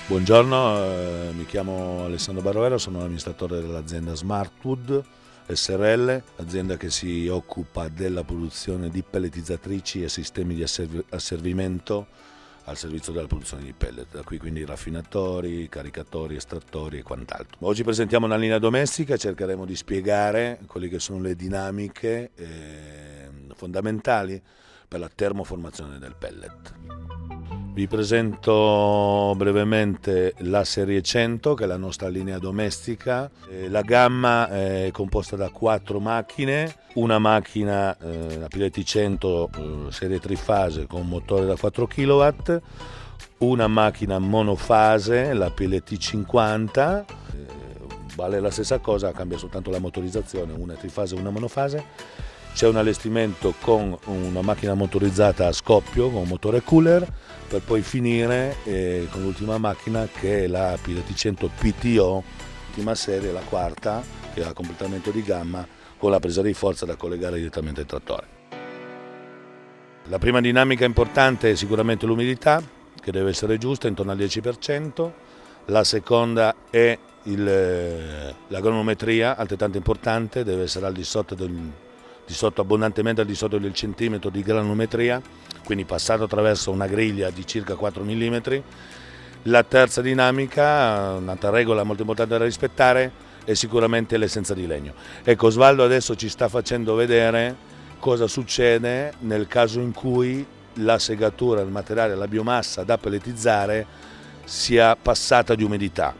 Buongiorno, mi chiamo Alessandro Barovero, sono l'amministratore dell'azienda Smartwood SRL, azienda che si occupa della produzione di pelletizzatrici e sistemi di asservimento al servizio della produzione di pellet, da qui quindi raffinatori, caricatori, estrattori e quant'altro. Oggi presentiamo una linea domestica, cercheremo di spiegare quelle che sono le dinamiche fondamentali per la termoformazione del pellet. Vi presento brevemente la serie 100, che è la nostra linea domestica. La gamma è composta da 4 macchine, una macchina, la Piletti 100 serie trifase con motore da 4 kW, una macchina monofase, la Piletti 50, vale la stessa cosa, cambia soltanto la motorizzazione, una trifase e una monofase. C'è un allestimento con una macchina motorizzata a scoppio con motore cooler, per poi finire con l'ultima macchina che è la Piletti 100 PTO, ultima serie, la quarta, che ha completamento di gamma con la presa di forza da collegare direttamente al trattore. La prima dinamica importante è sicuramente l'umidità, che deve essere giusta, intorno al 10%. La seconda è la granulometria, altrettanto importante, deve essere al di sotto abbondantemente al di sotto del centimetro di granulometria, quindi passato attraverso una griglia di circa 4 mm. La terza dinamica, un'altra regola molto importante da rispettare, è sicuramente l'essenza di legno. Ecco, Osvaldo adesso ci sta facendo vedere cosa succede nel caso in cui la segatura, il materiale, la biomassa da pelletizzare sia passata di umidità.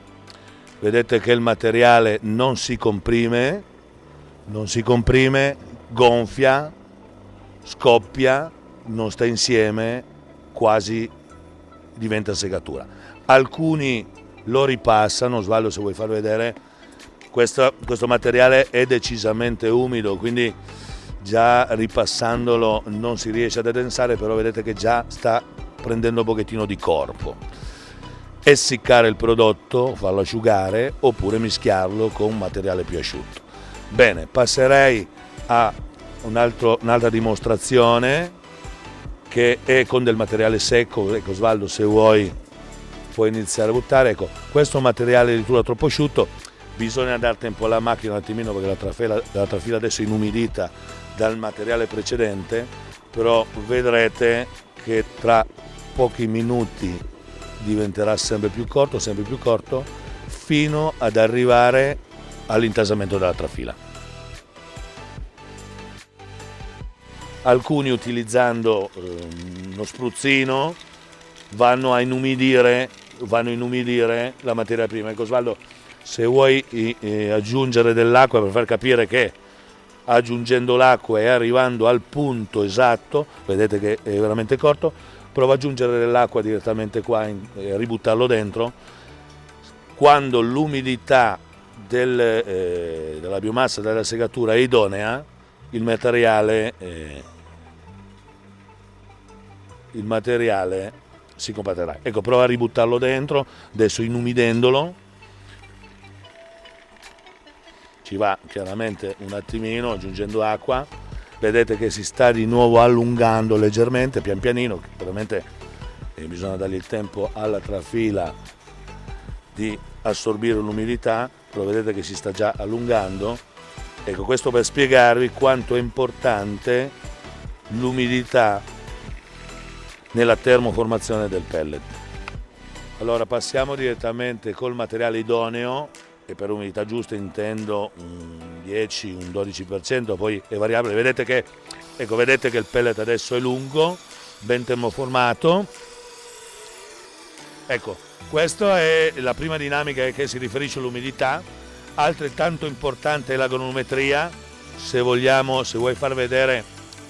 Vedete che il materiale non si comprime, gonfia, scoppia, non sta insieme, quasi diventa segatura. Alcuni lo ripassano, Osvaldo se vuoi far vedere, questo materiale è decisamente umido, quindi già ripassandolo non si riesce ad addensare, però vedete che già sta prendendo un pochettino di corpo. Essiccare il prodotto, farlo asciugare oppure mischiarlo con un materiale più asciutto. Bene, passerei a un'altra dimostrazione che è con del materiale secco. Ecco, Osvaldo, se vuoi puoi iniziare a buttare. Ecco, questo materiale addirittura troppo asciutto, bisogna dare tempo alla macchina un attimino perché la trafila adesso è inumidita dal materiale precedente, però vedrete che tra pochi minuti diventerà sempre più corto fino ad arrivare all'intasamento della trafila. Alcuni utilizzando uno spruzzino vanno a inumidire la materia prima. Ecco, Osvaldo, se vuoi aggiungere dell'acqua per far capire che aggiungendo l'acqua e arrivando al punto esatto, vedete che è veramente corto, prova ad aggiungere dell'acqua direttamente qua e ributtarlo dentro. Quando l'umidità della biomassa della segatura è idonea, il materiale si compatterà. Ecco, prova a ributtarlo dentro, adesso inumidendolo, ci va chiaramente un attimino, aggiungendo acqua, vedete che si sta di nuovo allungando leggermente, pian pianino, veramente bisogna dargli il tempo alla trafila di assorbire l'umidità, però vedete che si sta già allungando. Ecco, questo per spiegarvi quanto è importante l'umidità nella termoformazione del pellet. Allora passiamo direttamente col materiale idoneo, e per umidità giusta intendo un 10, un 12%, poi è variabile. Vedete che il pellet adesso è lungo, ben termoformato. Ecco, questa è la prima dinamica che si riferisce all'umidità. Altrettanto importante è la granulometria. Se vuoi far vedere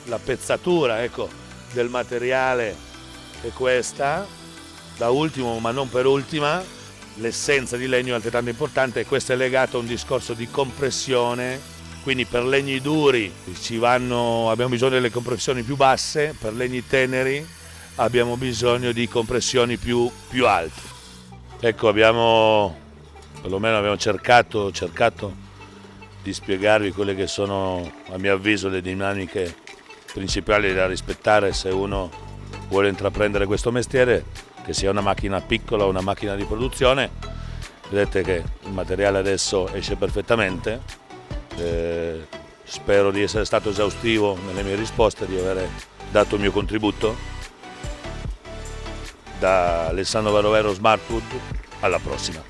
la pezzatura, ecco, del materiale, è questa. Da ultimo, ma non per ultima, l'essenza di legno è altrettanto importante, e questo è legato a un discorso di compressione. Quindi per legni duri abbiamo bisogno delle compressioni più basse, per legni teneri abbiamo bisogno di compressioni più alte. Ecco, abbiamo cercato di spiegarvi quelle che sono, a mio avviso, le dinamiche principali da rispettare se uno vuole intraprendere questo mestiere, che sia una macchina piccola o una macchina di produzione. Vedete che il materiale adesso esce perfettamente. Spero di essere stato esaustivo nelle mie risposte, di aver dato il mio contributo. Da Alessandro Varovero Smartwood, alla prossima.